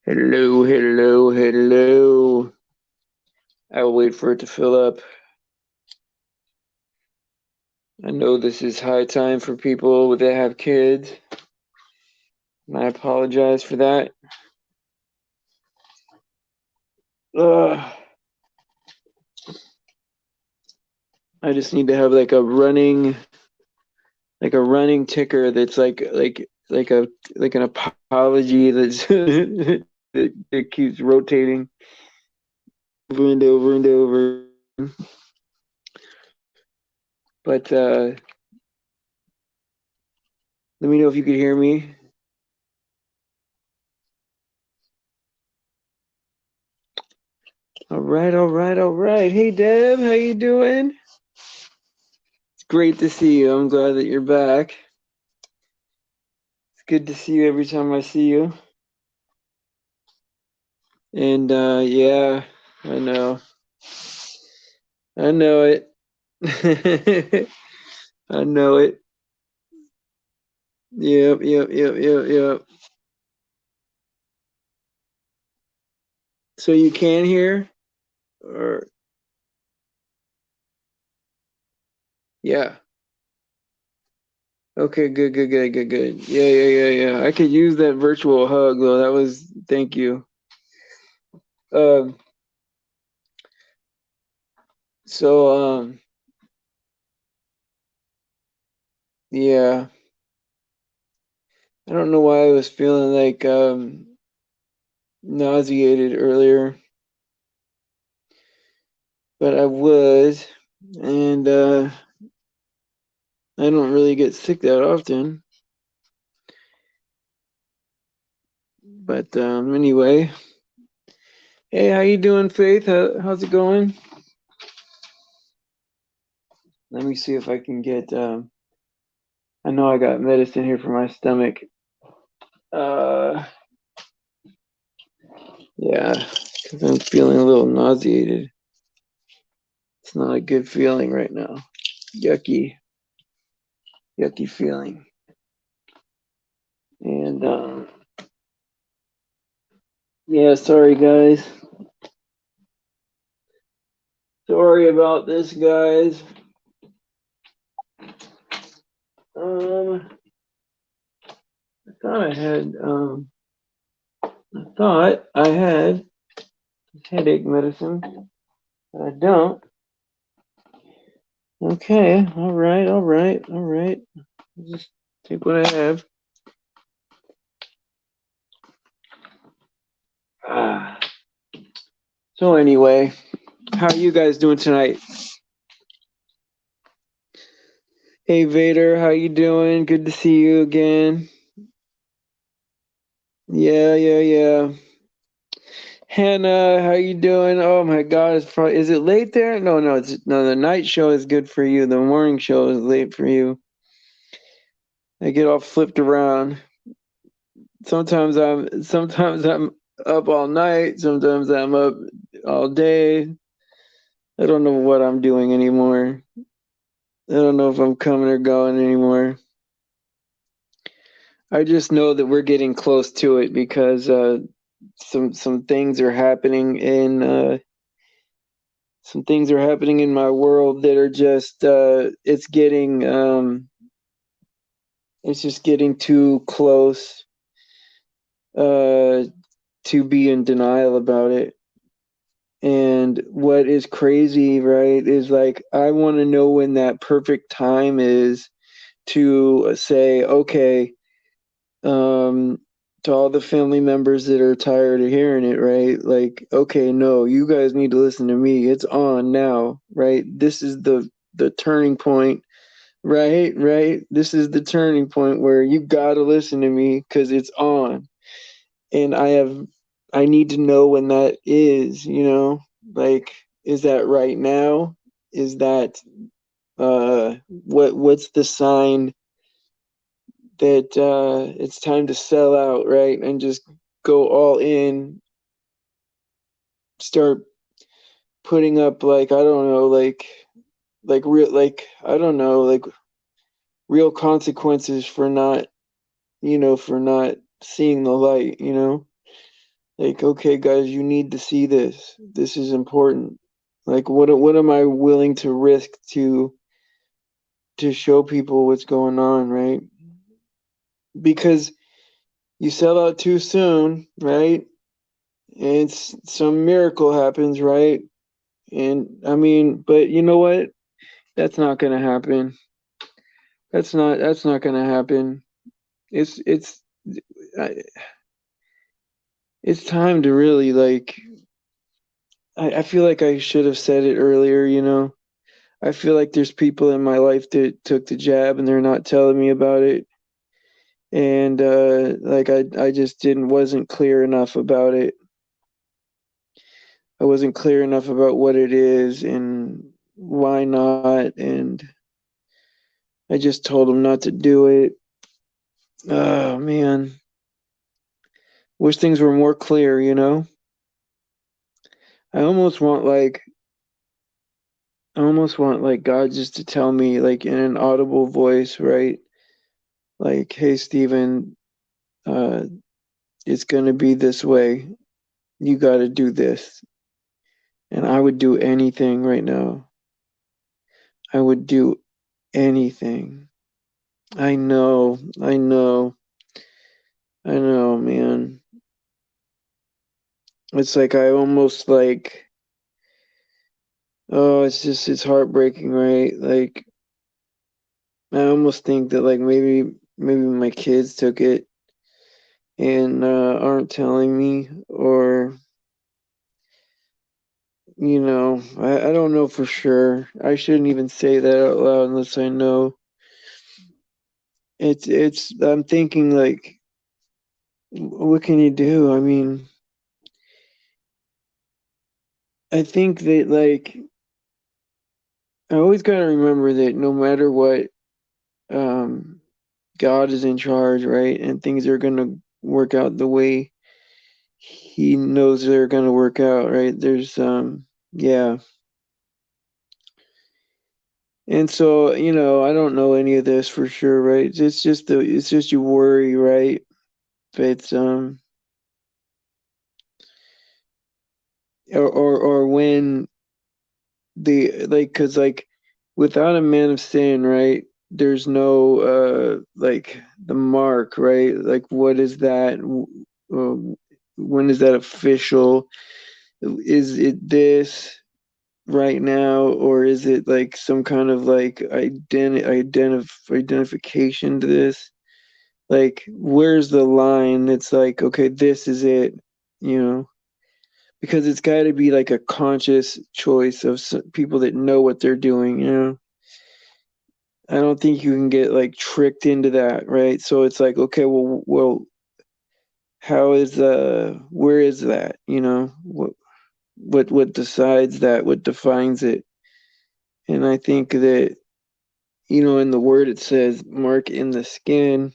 Hello, hello, hello. I'll wait for it to fill up. I know this is high time for people that have kids, and I apologize for that. Ugh. I just need to have like a running ticker that's like an apology that's that keeps rotating over and over and over. But let me know if you could hear me. All right, all right, all right. Hey Deb, how you doing? It's great to see you. I'm glad that you're back. It's good to see you every time I see you. And yeah, I know. I know it. I know it. Yep, yep, yep, yep, yep. So you can hear? Or yeah. Okay, good, good, good, good, good. Yeah, yeah, yeah, yeah. I could use that virtual hug though. That was thank you. Um so yeah. I don't know why I was feeling like nauseated earlier, but I was, and I don't really get sick that often. But anyway, hey, how you doing, Faith? How's it going? Let me see if I can get. I know I got medicine here for my stomach. Uh, yeah, because I'm feeling a little nauseated. It's not a good feeling right now. Yucky, yucky feeling. And yeah, sorry guys. Sorry about this, guys. Um, I thought I had. I thought I had headache medicine, but I don't. Okay, all right, all right, all right. I'll just take what I have. Ah. So anyway, how are you guys doing tonight? Hey Vader, how you doing? Good to see you again. Yeah, yeah, yeah. Hannah, how you doing? Oh my God, is it late there? No, no, no. The night show is good for you. The morning show is late for you. I get all flipped around. Sometimes I'm up all night. Sometimes I'm up all day. I don't know what I'm doing anymore. I don't know if I'm coming or going anymore. I just know that we're getting close to it because some things are happening in some things are happening in my world that are just it's just getting too close uh, to be in denial about it. And what is crazy, right, is like I want to know when that perfect time is to say, okay, um, to all the family members that are tired of hearing it, right? Like, okay, no, you guys need to listen to me. It's on now, right? This is the turning point, right? Right? This is the turning point where you got to listen to me cuz it's on. And I need to know when that is, you know? Like, is that right now? Is that what's the sign that it's time to sell out, right? And just go all in, start putting up like I don't know, like real like I don't know, like real consequences for not, for not seeing the light, Like, okay, guys, you need to see this. This is important. Like, what am I willing to risk to show people what's going on, right? Because you sell out too soon, right? And some miracle happens, right? And I mean, but you know what? That's not gonna happen. That's not gonna happen. It's I- it's time to really like. I feel like I should have said it earlier. I feel like there's people in my life that took the jab and they're not telling me about it, and like I just didn't wasn't clear enough about it. I wasn't clear enough about what it is and why not, and I just told them not to do it. Oh man, wish things were more clear. I almost want like I almost want like God just to tell me like in an audible voice, right? Like, hey Stephen, uh, it's gonna be this way. You gotta do this. And I would do anything right now. I would do anything. I know, man. It's like I almost like, oh, it's heartbreaking, right? Like, I almost think that like maybe my kids took it and aren't telling me, or I don't know for sure. I shouldn't even say that out loud unless I know. I'm thinking like, what can you do? I mean, I think that like I always gotta remember that no matter what, um, God is in charge, right? And things are gonna work out the way He knows they're gonna work out, right? Yeah. And so, I don't know any of this for sure, right? It's just you worry, right? It's or when the like, cause like without a man of sin, right? There's no like the mark, right? Like what is that? When is that official? Is it this right now, or is it like some kind of like identification to this? Like, where's the line? It's like, okay, this is it, you know, because it's got to be like a conscious choice of people that know what they're doing. I don't think you can get like tricked into that, right? So it's like, okay, well, how is where is that? What decides that? What defines it? And I think that in the word it says mark in the skin.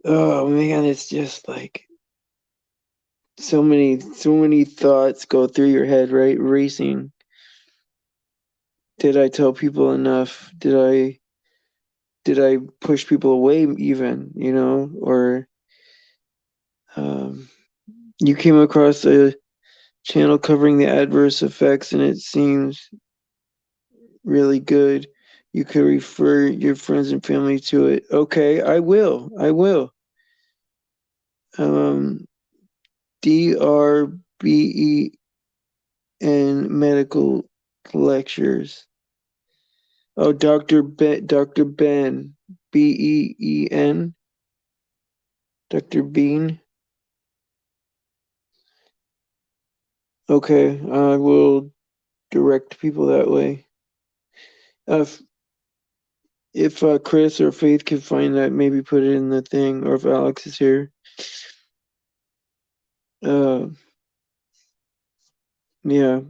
Oh man, it's just like so many thoughts go through your head, right? Racing. Did I tell people enough? Did I push people away even, or um, you came across a channel covering the adverse effects and it seems really good. You could refer your friends and family to it. Okay, I will. I will. Um, DRBEN medical lectures. Oh, Dr. Ben, BEEN, Dr. Bean. Okay, I will direct people that way. If Chris or Faith can find that, maybe put it in the thing, or if Alex is here. Uh, yeah,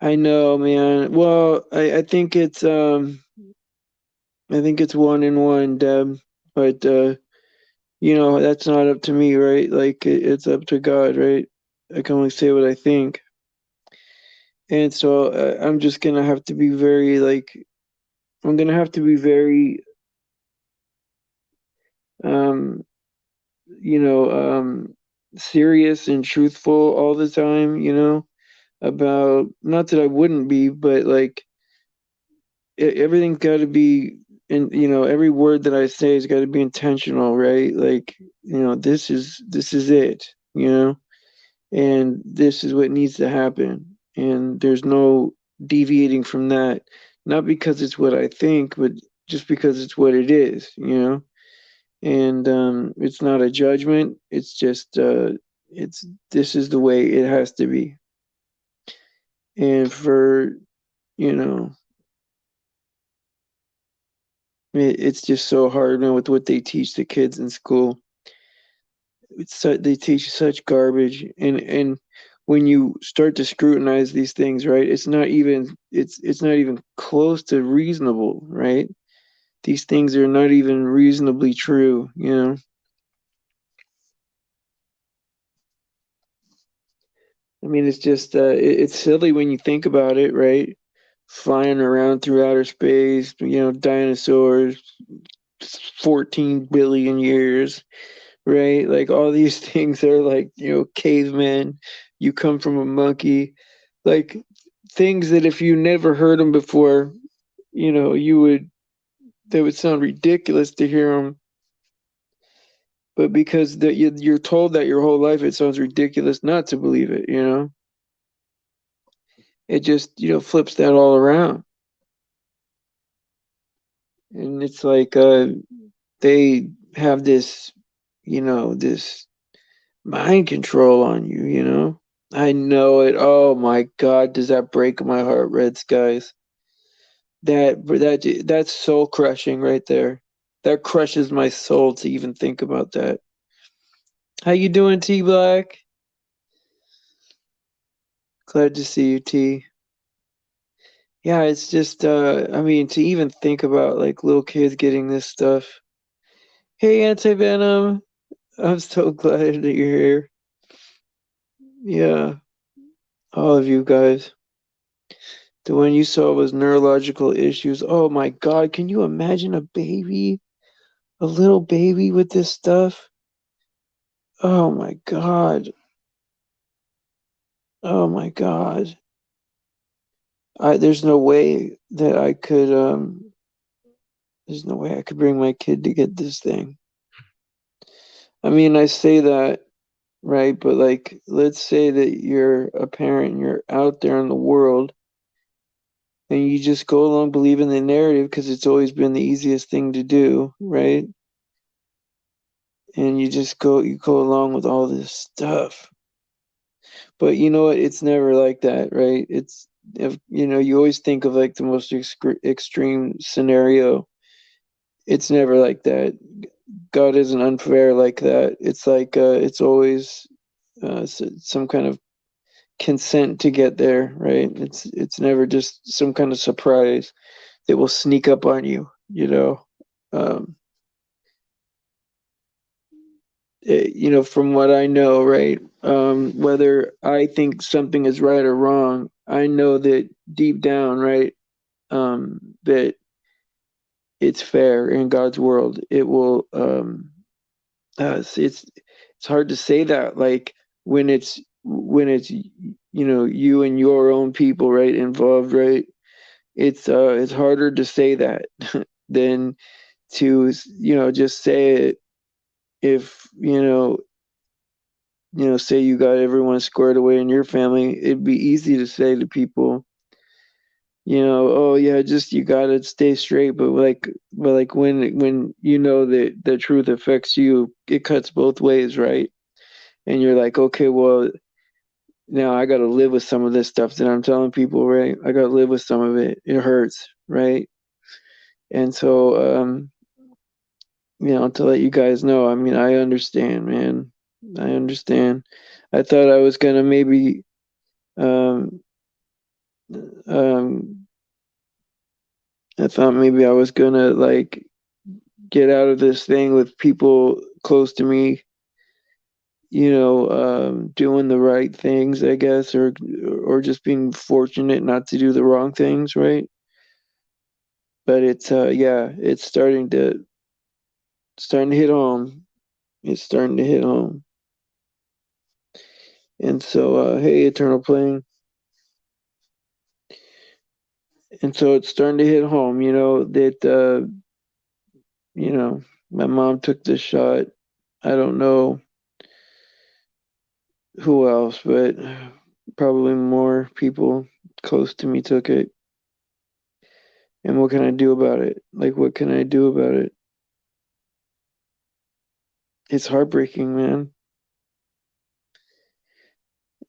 I know, man. Well, I think it's one and one, Deb. But that's not up to me, right? Like it's up to God, right? I can only say what I think. And so I'm just gonna have to be very like I'm gonna have to be very um you know um serious and truthful all the time, about, not that I wouldn't be, but like everything's got to be, and every word that I say has got to be intentional, right? Like, this is it, and this is what needs to happen, and there's no deviating from that, not because it's what I think, but just because it's what it is, and it's not a judgment, it's just it's this is the way it has to be. And for you know it's just so hard, man, with what they teach the kids in school. They teach such garbage, and when you start to scrutinize these things, right, it's not even close to reasonable, right? These things are not even reasonably true. I mean, it's just it's silly when you think about it, right? Flying around through outer space, dinosaurs, 14 billion years, right? Like all these things are like, cavemen, you come from a monkey, like things that if you never heard them before, they would sound ridiculous to hear them. But because you're told that your whole life, it sounds ridiculous not to believe it. It just, flips that all around. And it's like they have this mind control on you. I know it. Oh my God, does that break my heart, Red Skies? That's soul crushing right there. That crushes my soul to even think about that. How you doing, T Black? Glad to see you, T. Yeah, it's just I mean, to even think about like little kids getting this stuff. Hey, Anti-Venom. I'm so glad that you're here. Yeah, all of you guys. The one you saw was neurological issues. Oh my God, can you imagine a baby? A little baby with this stuff? Oh my God. Oh my God. There's no way that there's no way I could bring my kid to get this thing. I mean, I say that, right? But like, let's say that you're a parent and you're out there in the world and you just go along believing the narrative because it's always been the easiest thing to do, right? And you go along with all this stuff. But you know what? It's never like that, right? It's if you always think of like the most extreme scenario. It's never like that. God isn't unfair like that. It's like it's always some kind of consent to get there, right? It's never just some kind of surprise that will sneak up on you. Um, from what I know, right? Whether I think something is right or wrong, I know that deep down, right, that it's fair in God's world. It will. It's hard to say that, like when it's you and your own people, right, involved, right. It's harder to say that than to just say it if say you got everyone squared away in your family. It'd be easy to say to people, oh yeah, just you gotta stay straight. But like when that the truth affects you, it cuts both ways, right? And you're like, okay, well, now I gotta live with some of this stuff that I'm telling people, right? I gotta live with some of it. It hurts, right? And so, to let you guys know, I mean, I understand, man. I understand. I thought I was gonna maybe um um I thought maybe I was gonna like get out of this thing with people close to me, doing the right things, I guess, or just being fortunate not to do the wrong things, right? But it's yeah, it's starting to hit home. It's starting to hit home. And so, hey, Eternal Plane. And so it's starting to hit home, that, my mom took this shot. I don't know who else, but probably more people close to me took it. And what can I do about it? Like, what can I do about it? It's heartbreaking, man.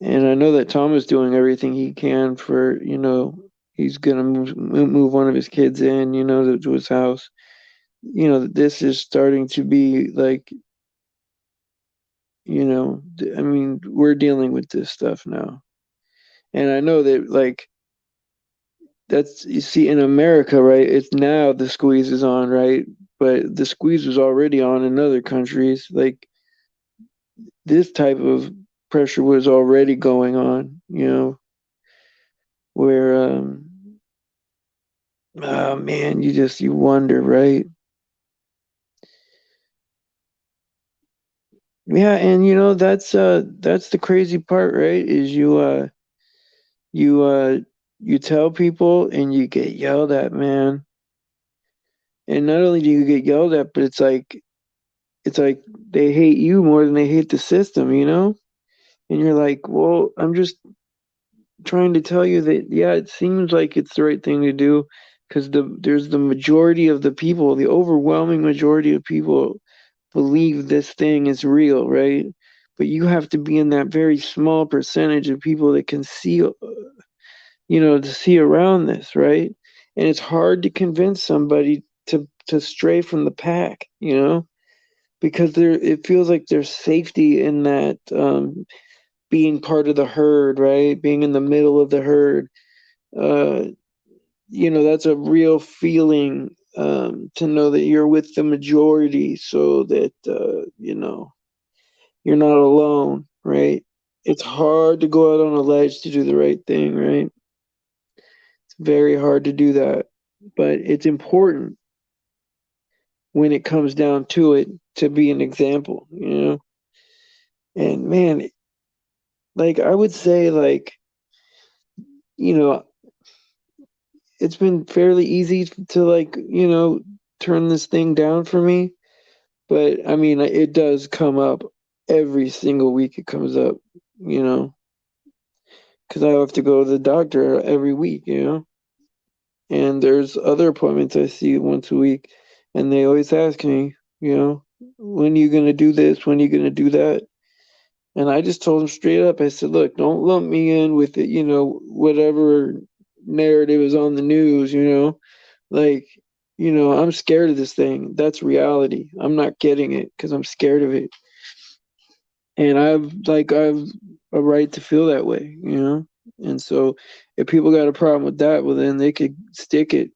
And I know that Tom is doing everything he can for, he's gonna move one of his kids in, to his house. This is starting to be like, I mean, we're dealing with this stuff now. And I know that, like, that's, you see, in America, right? It's now the squeeze is on, right? But the squeeze was already on in other countries. Like, this type of pressure was already going on, where, oh man, you wonder, right? Yeah, and that's the crazy part, right? Is you you tell people and you get yelled at, man. And not only do you get yelled at, but it's like they hate you more than they hate the system. And you're like, well, I'm just trying to tell you that, yeah, it seems like it's the right thing to do because there's the majority of the people, the overwhelming majority of people believe this thing is real, right? But you have to be in that very small percentage of people that can see, to see around this, right? And it's hard to convince somebody to stray from the pack, because it feels like there's safety in that, being part of the herd, right? Being in the middle of the herd. Uh, that's a real feeling, to know that you're with the majority, so that you're not alone, right? It's hard to go out on a ledge to do the right thing, right? It's very hard to do that, but it's important when it comes down to it to be an example. And man, like I would say, like, you know, it's been fairly easy to, like, turn this thing down for me, but I mean, it does come up every single week. It comes up, you know, because I have to go to the doctor every week. And there's other appointments I see once a week, and they always ask me, when are you gonna do this? When are you gonna do that? And I just told them straight up. I said, look, don't lump me in with it, whatever narrative is on the news. Like, I'm scared of this thing. That's reality. I'm not getting it because I'm scared of it. And I've a right to feel that way. And so if people got a problem with that, well, then they could stick it.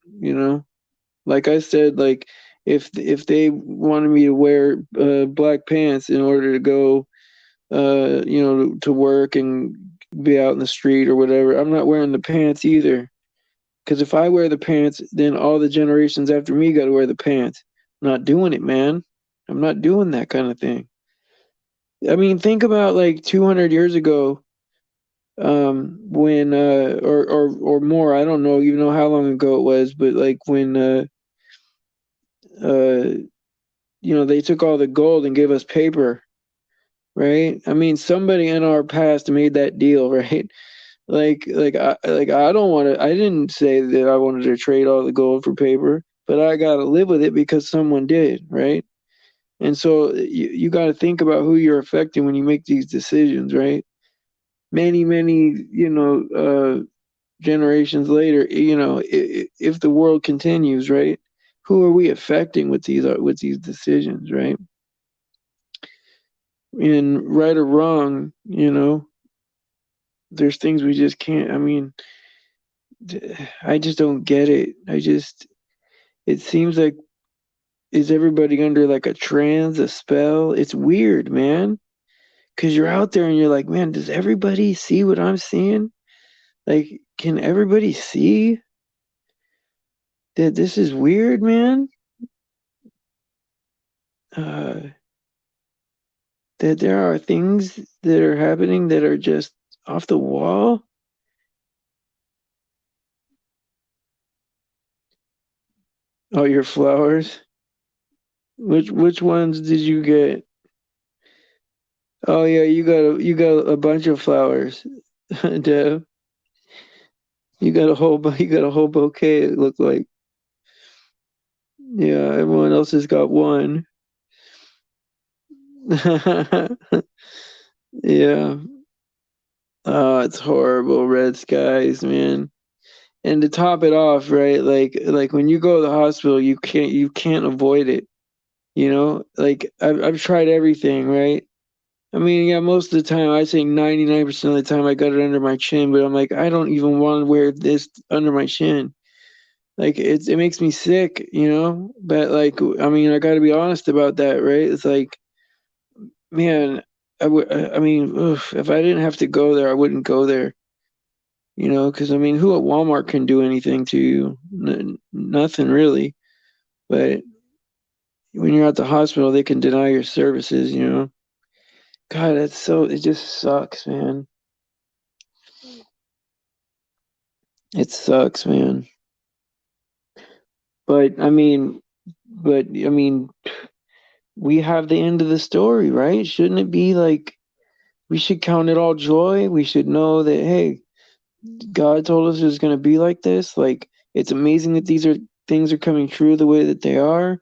Like I said, like, if they wanted me to wear black pants in order to go, to work and be out in the street or whatever, I'm not wearing the pants either. Because if I wear the pants, then all the generations after me got to wear the pants. I'm not doing it, man. I'm not doing that kind of thing. I mean, think about like 200 years ago, when or more. I don't know even know how long ago it was, but like when uh, they took all the gold and gave us paper, right? I mean, somebody in our past made that deal, right? Like I don't want to. I didn't say that I wanted to trade all the gold for paper, but I got to live with it because someone did, right? And so you got to think about who you're affecting when you make these decisions, right? Many, many, generations later, if the world continues, right? Who are we affecting with these decisions, right? And right or wrong, there's things we just can't. I mean, I just don't get it. It seems like, is everybody under like a trance, a spell? It's weird, man. Because you're out there and you're like, man, does everybody see what I'm seeing? Like, can everybody see that this is weird, man? Uh, that there are things that are happening that are just off the wall. Oh, your flowers. Which ones did you get? Oh yeah, you got a bunch of flowers, Dev. You got a whole bouquet. It looked like. Yeah, everyone else has got one. Yeah. Oh, it's horrible. Red skies, man. And to top it off, right? Like when you go to the hospital, you can't avoid it. You know, like I've tried everything, right? I mean, yeah, most of the time, I say 99% of the time I got it under my chin, but I'm like, I don't even want to wear this under my chin. Like it makes me sick, you know? But like, I mean, I got to be honest about that, right? It's like, man, I mean, oof, if I didn't have to go there, I wouldn't go there, you know? Because I mean, who at Walmart can do anything to you? Nothing really. But when you're at the hospital, they can deny your services, you know? God, it just sucks, man. It sucks, man. But I mean, we have the end of the story, right? Shouldn't it be like we should count it all joy? We should know that, hey, God told us it was going to be like this. Like, it's amazing that these are things are coming true the way that they are.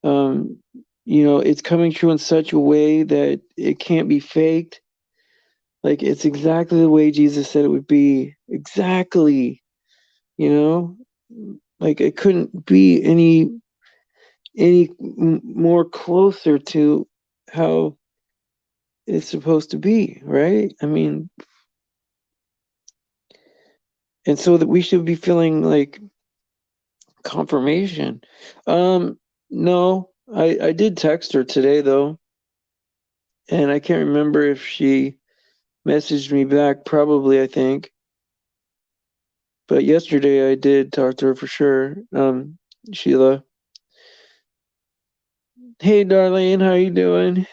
Um, it's coming true in such a way that it can't be faked. Like, it's exactly the way Jesus said it would be. Exactly, you know? Like, it couldn't be any more closer to how it's supposed to be, right? I mean, and so that we should be feeling like confirmation. No, I did text her today though, and I can't remember if she messaged me back. Probably, I think. But yesterday I did talk to her for sure. Sheila. Hey, Darlene, how you doing?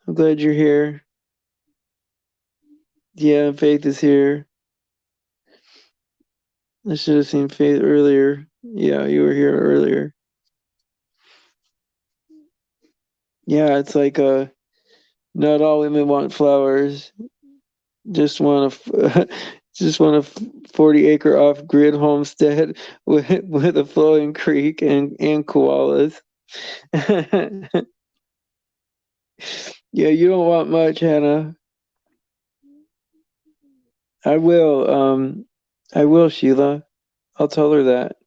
I'm glad you're here. Yeah, Faith is here. I should have seen Faith earlier. Yeah, you were here earlier. Yeah, it's like not all women want flowers. Just want a just want a 40-acre off-grid homestead with a flowing creek and koalas. Yeah, you don't want much, Hannah. I will. I will, Sheila. I'll tell her that.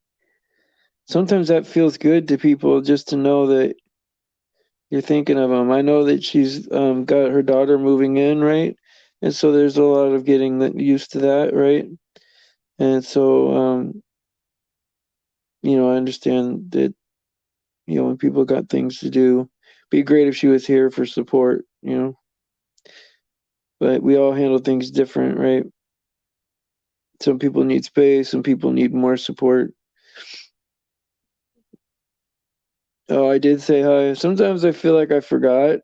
Sometimes that feels good to people just to know that you're thinking of them. I know that she's got her daughter moving in, right? And so there's a lot of getting used to that, right? And so, I understand that, when people got things to do, be great if she was here for support, but we all handle things different, right? Some people need space, some people need more support. Oh, I did say hi. Sometimes I feel like I forgot,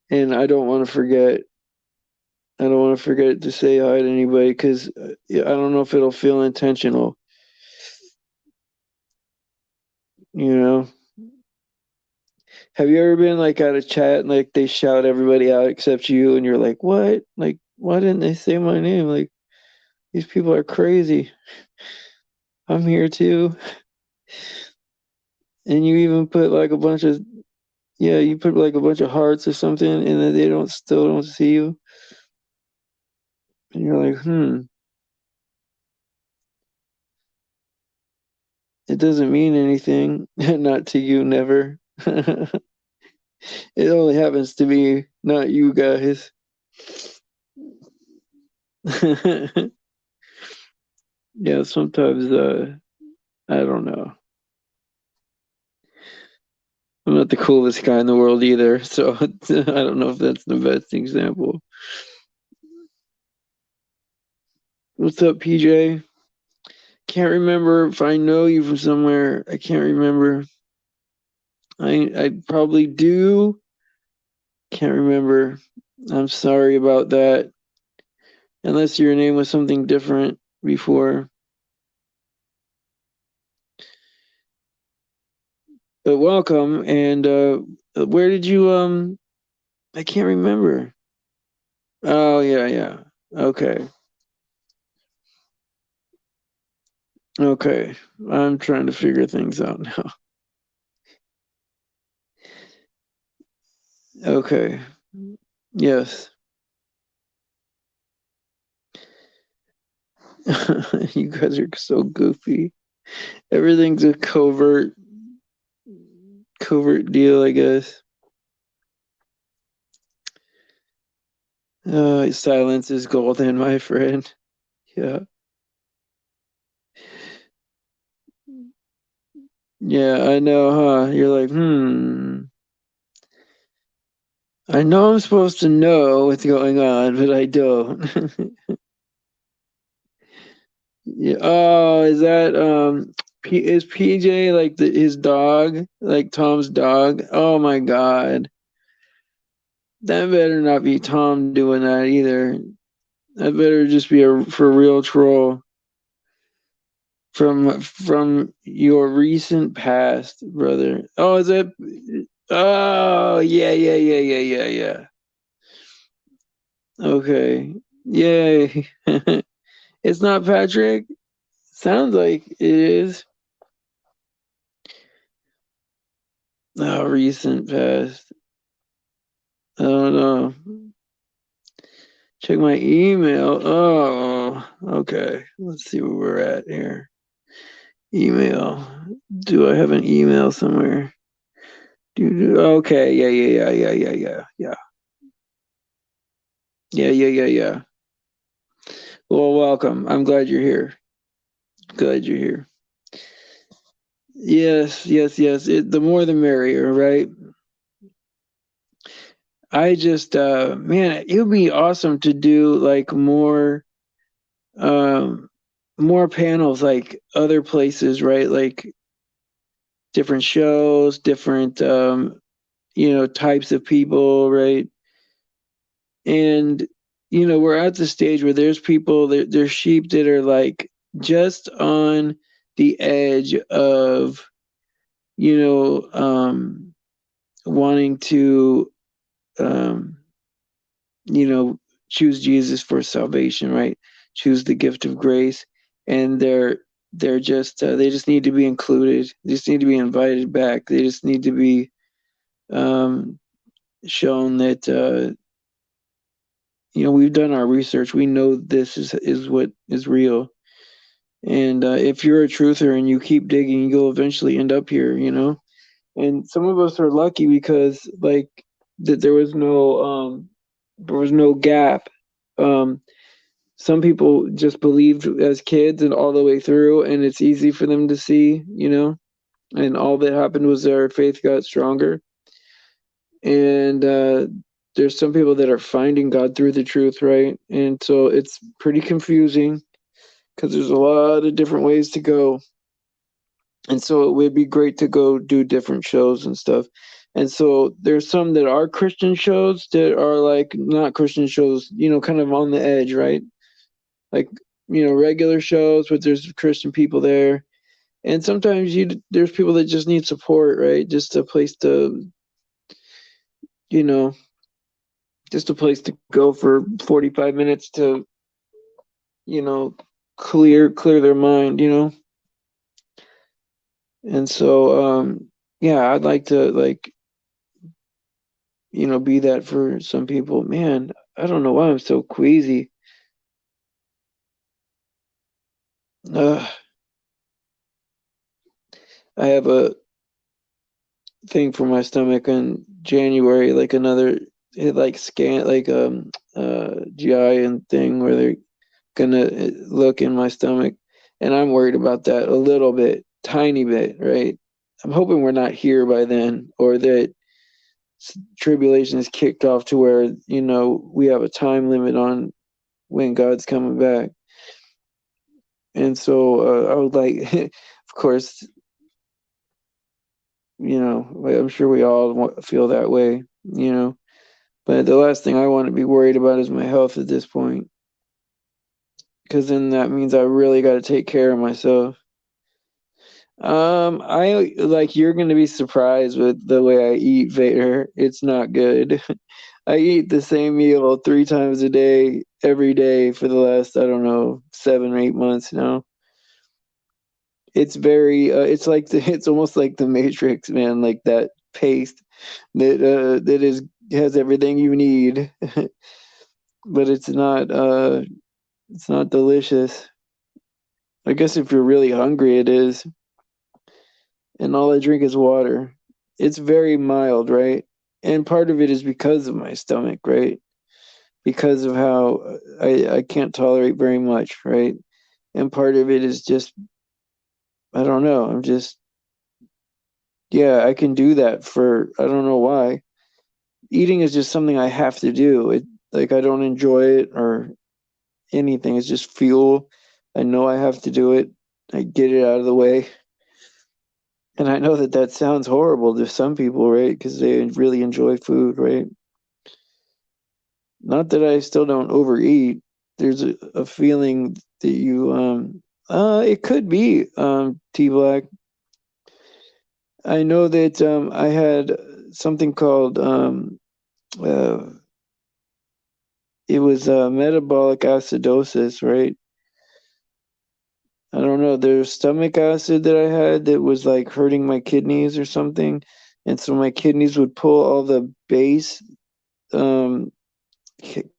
and I don't want to forget. I don't want to forget to say hi to anybody because I don't know if it'll feel intentional, you know? Have you ever been like at a chat and like they shout everybody out except you and you're like, what? Like, why didn't they say my name? Like, these people are crazy. I'm here too. And you even put like a bunch of, yeah, you put like a bunch of hearts or something and then they still don't see you. And you're like, it doesn't mean anything. Not to you, never. It only happens to me, not you guys. Yeah, sometimes, I don't know. I'm not the coolest guy in the world either, so I don't know if that's the best example. What's up, PJ? Can't remember if I know you from somewhere. I can't remember. I probably do, Can't remember. I'm sorry about that. Unless your name was something different before. But welcome. And where did you I can't remember. Oh yeah, yeah. Okay. Okay. I'm trying to figure things out now. Okay. Yes. You guys are so goofy. Everything's a covert deal, I guess. Silence is golden, my friend. Yeah. Yeah, I know, huh? You're like, I know I'm supposed to know what's going on, but I don't. Yeah. Oh, is that is PJ like his dog, like Tom's dog? Oh my God. That better not be Tom doing that either. That better just be a for real troll from your recent past, brother. Oh, is that? Oh, yeah, yeah, yeah, yeah, yeah, yeah. Okay. Yay. It's not Patrick. Sounds like it is. Oh, recent past. I don't know. Check my email. Oh, okay. Let's see where we're at here. Email. Do I have an email somewhere? Okay. Yeah, yeah, yeah, yeah, yeah, yeah, yeah. Yeah, yeah, yeah, yeah. Well, welcome. I'm glad you're here. Glad you're here. Yes, yes, yes. The more the merrier, right? I just man, it would be awesome to do like um more panels like other places, right? Like different shows, different types of people, right? And we're at the stage where there's people there's sheep that are like just on the edge of you know wanting to um you know choose Jesus for salvation, right? Choose the gift of grace, and they're just they just need to be included. They just need to be invited back. They just need to be um shown that we've done our research. We know this is what is real. And if you're a truther and you keep digging, you'll eventually end up here, And some of us are lucky because like that there was no gap. Um, some people just believed as kids and all the way through, and it's easy for them to see, and all that happened was their faith got stronger. And there's some people that are finding God through the truth, right? And so it's pretty confusing because there's a lot of different ways to go. And so it would be great to go do different shows and stuff. And so there's some that are Christian shows that are like not Christian shows, kind of on the edge, right? Like, regular shows, but there's Christian people there. And sometimes there's people that just need support, right? Just a place to, you know, just a place to go for 45 minutes to, you know, clear their mind, And so yeah, I'd like to like, be that for some people. Man, I don't know why I'm so queasy. Uh, I have a thing for my stomach in January, like another like scan like GI and thing where they're gonna look in my stomach, and I'm worried about that a little bit, tiny bit, right? I'm hoping we're not here by then, or that tribulation is kicked off to where we have a time limit on when God's coming back. And so I would like, of course, I'm sure we all feel that way, But the last thing I want to be worried about is my health at this point, because then that means I really got to take care of myself. I like you're gonna be surprised with the way I eat, Vader. It's not good. I eat the same meal 3 times a day, every day for the last, I don't know, 7 or 8 months now. It's very, it's like it's almost like the Matrix, man, like that paste that is has everything you need, but it's not delicious. I guess if you're really hungry, it is. And all I drink is water. It's very mild, right? And part of it is because of my stomach, right? Because of how I can't tolerate very much, right? And part of it is just, I don't know, I'm just, yeah, I can do that for, I don't know why. Eating is just something I have to do. Like, I don't enjoy it or anything. It's just fuel. I know I have to do it. I get it out of the way. And I know that that sounds horrible to some people, right? Because they really enjoy food, right? Not that I still don't overeat. There's a feeling that it could be, T Black. I know that I had something called uh, it was metabolic acidosis, right? I don't know. There's stomach acid that I had that was like hurting my kidneys or something, and so my kidneys would pull all the base um,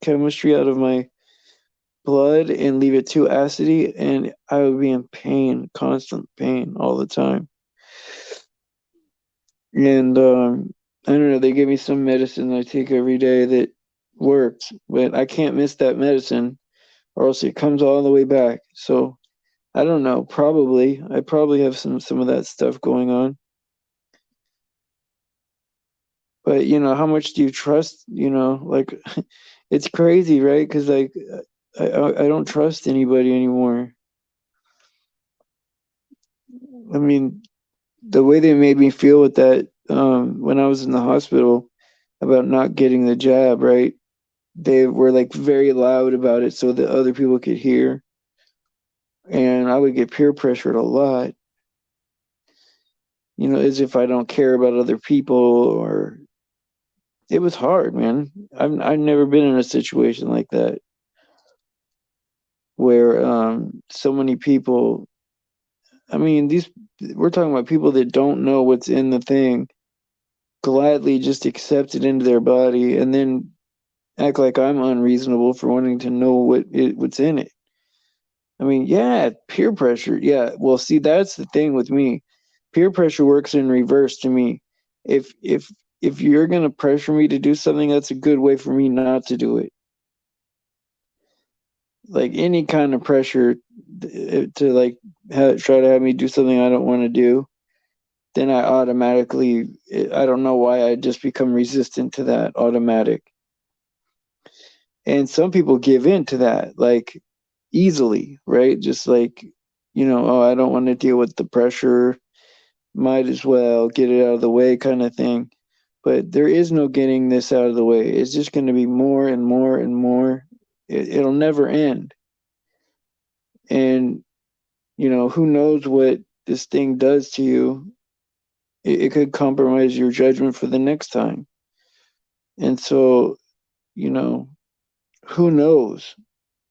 chemistry out of my blood and leave it too acidy, and I would be in pain, constant pain all the time. And I don't know, they gave me some medicine I take every day that works, but I can't miss that medicine or else it comes all the way back. So I don't know, probably I probably have some of that stuff going on. But how much do you trust, like it's crazy, right? Because like I don't trust anybody anymore. I mean, the way they made me feel with that when I was in the hospital about not getting the jab, right? They were like very loud about it so that other people could hear. And I would get peer pressured a lot, as if I don't care about other people or it was hard, man. I've never been in a situation like that where so many people, I mean, these we're talking about people that don't know what's in the thing, gladly just accept it into their body and then act like I'm unreasonable for wanting to know what's in it. I mean, yeah, peer pressure. Yeah, well, see, that's the thing with me. Peer pressure works in reverse to me. If you're gonna pressure me to do something, that's a good way for me not to do it. Like any kind of pressure to like try to have me do something I don't want to do, then I automatically, I don't know why I just become resistant to that automatic. And some people give in to that like easily, right? Just like, oh, I don't want to deal with the pressure, might as well get it out of the way kind of thing. But there is no getting this out of the way. It's just going to be more and more and more. It'll never end. And, who knows what this thing does to you? It could compromise your judgment for the next time. And so, you know, who knows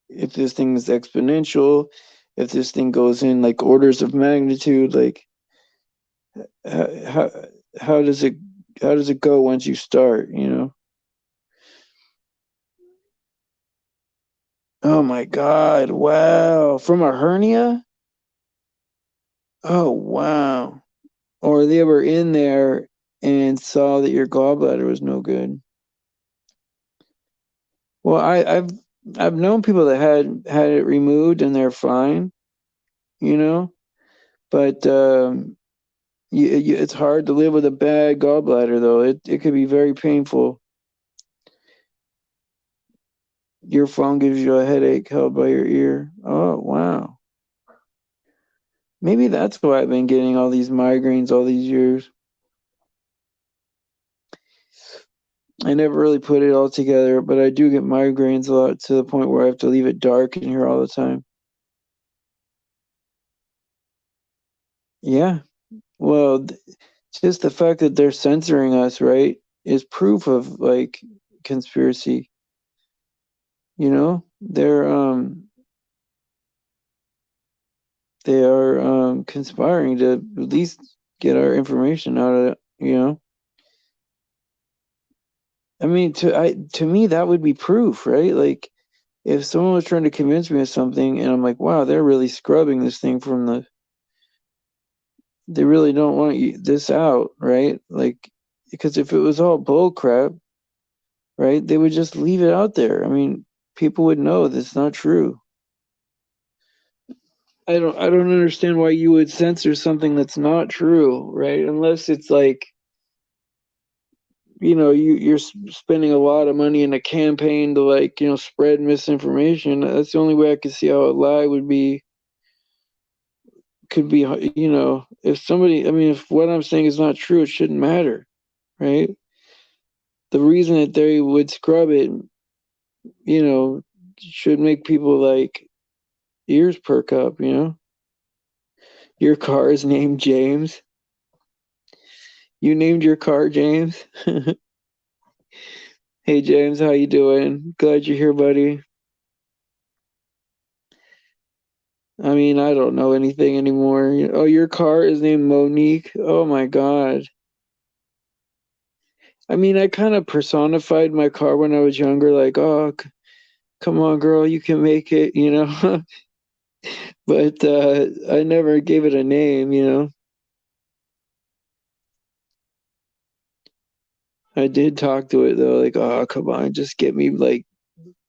if this thing is exponential, if this thing goes in like orders of magnitude, like how how does it how does it go once you start? Oh my God, wow. From a hernia? Oh wow. Or they were in there and saw that your gallbladder was no good. Well, I've known people that had it removed and they're fine, you know, but it's hard to live with a bad gallbladder though. It could be very painful. Your phone gives you a headache held by your ear. Oh, wow. Maybe that's why I've been getting all these migraines all these years. I never really put it all together, but I do get migraines a lot to the point where I have to leave it dark in here all the time. Yeah. Well, just the fact that they're censoring us, right, is proof of like conspiracy. They are conspiring to at least get our information out of it. I mean, to me that would be proof, right? Like if someone was trying to convince me of something and I'm like, wow, they're really scrubbing this thing from they really don't want this out, right? Like, because if it was all bull crap, right, they would just leave it out there. I mean, people would know that's not true. I don't understand why you would censor something that's not true, right? Unless it's like, you're spending a lot of money in a campaign to like, spread misinformation. That's the only way I could see how a lie could be, if somebody, I mean, if what I'm saying is not true, it shouldn't matter, right? The reason that they would scrub it, should make people like ears perk up. Your car is named James. You named your car James. Hey James, how you doing? Glad you're here, buddy. I mean, I don't know anything anymore. Oh, your car is named Monique. Oh my God. I mean, I kind of personified my car when I was younger, like, oh, come on, girl, you can make it. But I never gave it a name. I did talk to it though, like, oh, come on, just get me like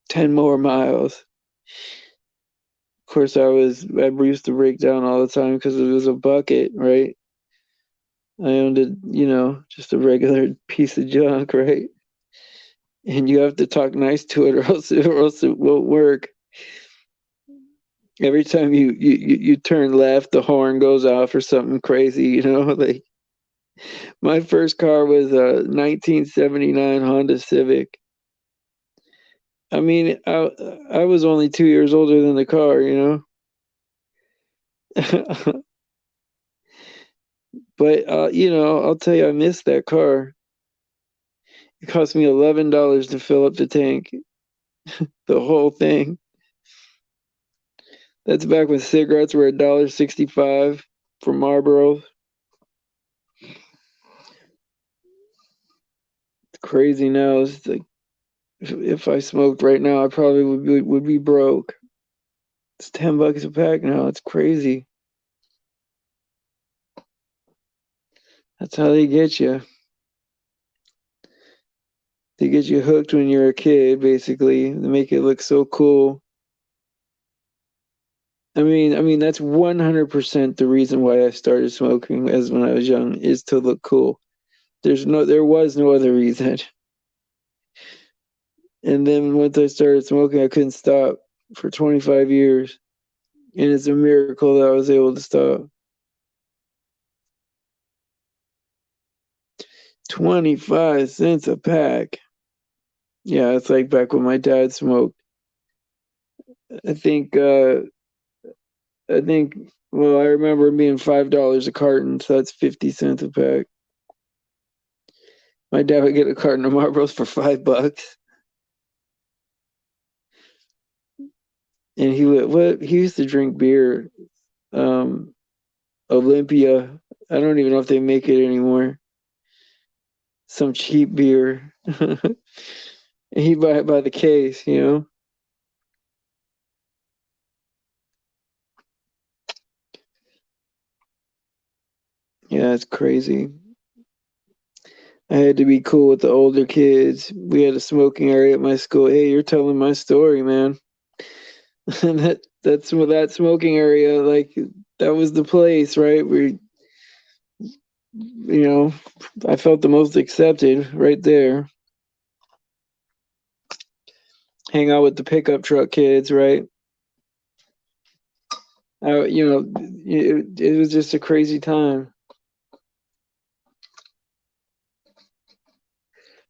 10 more miles. Of course, I used to break down all the time because it was a bucket, right? I owned it, just a regular piece of junk, right? And you have to talk nice to it, or else it won't work. Every time you turn left, the horn goes off or something crazy. Like my first car was a 1979 Honda Civic. I mean, I was only 2 years older than the car. But I'll tell you, I missed that car. It cost me $11 to fill up the tank, the whole thing. That's back when cigarettes were $1.65 for Marlboro. It's crazy now. It's like if I smoked right now, I probably would be broke. It's $10 a pack now. It's crazy. That's how they get you. They get you hooked when you're a kid, basically. They make it look so cool. I mean that's 100% the reason why I started smoking as when I was young is to look cool. There was no other reason. And then once I started smoking, I couldn't stop for 25 years. And it's a miracle that I was able to stop. 25 cents a pack. Yeah, it's like back when my dad smoked. I think I think well, I remember it being $5 a carton, so that's 50 cents a pack. My dad would get a carton of Marlboros for $5. And he used to drink beer. Um Olympia. I don't even know if they make it anymore. Some cheap beer. And he'd buy it by the case. Yeah, it's crazy. I had to be cool with the older kids. We had a smoking area at my school. Hey, you're telling my story, man. And that's what that smoking area, like that was the place, right? You know, I felt the most accepted right there. Hang out with the pickup truck kids, right? It was just a crazy time.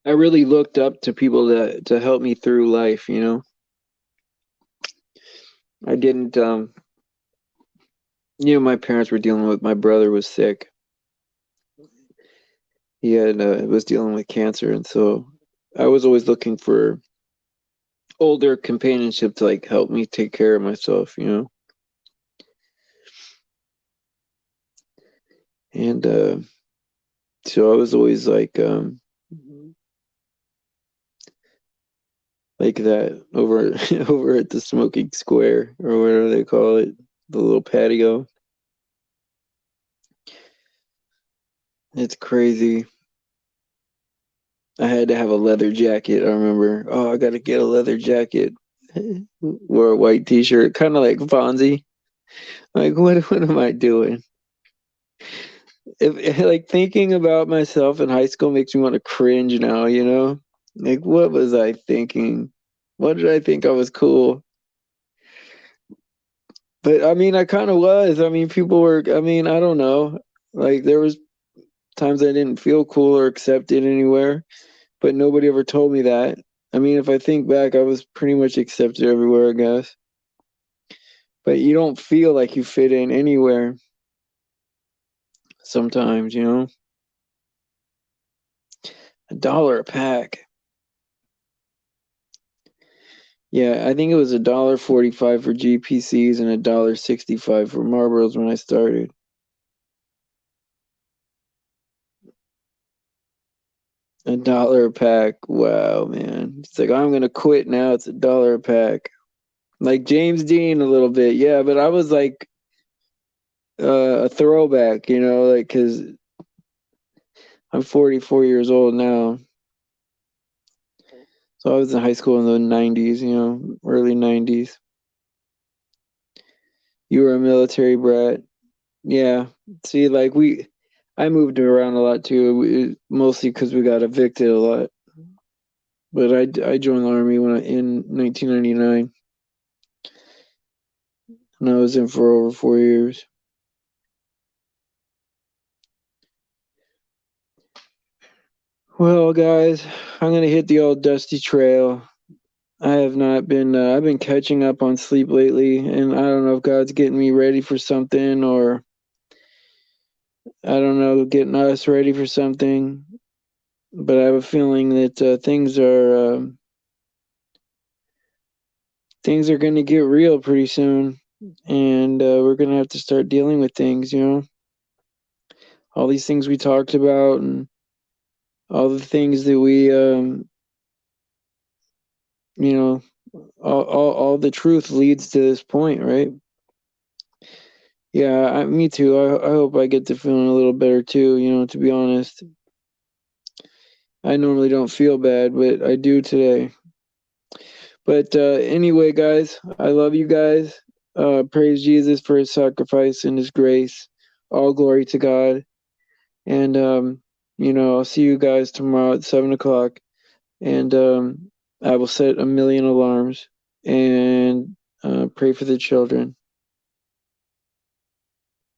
I really looked up to people to help me through life, you know. I didn't my parents were dealing with my brother was sick. He had was dealing with cancer, and so I was always looking for older companionship to like help me take care of myself, you know. And so I was always like that over over at the smoking square or whatever they call it, the little patio. It's crazy. I had to have a leather jacket. I remember, oh, I got to get a leather jacket. Wore a white t-shirt, kind of like Fonzie. Like, what am I doing? Like thinking about myself in high school makes me want to cringe now, you know? Like, what was I thinking? What did I think I was cool? But I mean, I kind of was. I mean, people were, I mean, I don't know. Like, there was times I didn't feel cool or accepted anywhere, but nobody ever told me that. I mean, if I think back, I was pretty much accepted everywhere, I guess. But you don't feel like you fit in anywhere sometimes, you know? $1 a pack. Yeah, I think it was $1.45 for GPCs and $1.65 for Marlboros when I started. $1 a pack. Wow, man. It's like I'm gonna quit now. It's $1 a pack. Like James Dean a little bit, yeah, but I was like a throwback, you know, like because I'm 44 years old now. So I was in high school in the 90s, you know, early 90s. You were a military brat. Yeah. See, like I moved around a lot too, mostly because we got evicted a lot. But I joined the army in 1999, and I was in for over 4 years. Well, guys, I'm gonna hit the old dusty trail. I have not been. I've been catching up on sleep lately, and I don't know if God's getting me ready for something, or I don't know, getting us ready for something. But I have a feeling that things are going to get real pretty soon, and we're going to have to start dealing with things. You know, all these things we talked about, and all the things that you know, all the truth leads to this point, right? Yeah, me too. I hope I get to feeling a little better too. You know, to be honest, I normally don't feel bad, but I do today. But anyway, guys, I love you guys. Praise Jesus for his sacrifice and his grace. All glory to God. And, I'll see you guys tomorrow at 7 o'clock. And I will set a million alarms and pray for the children.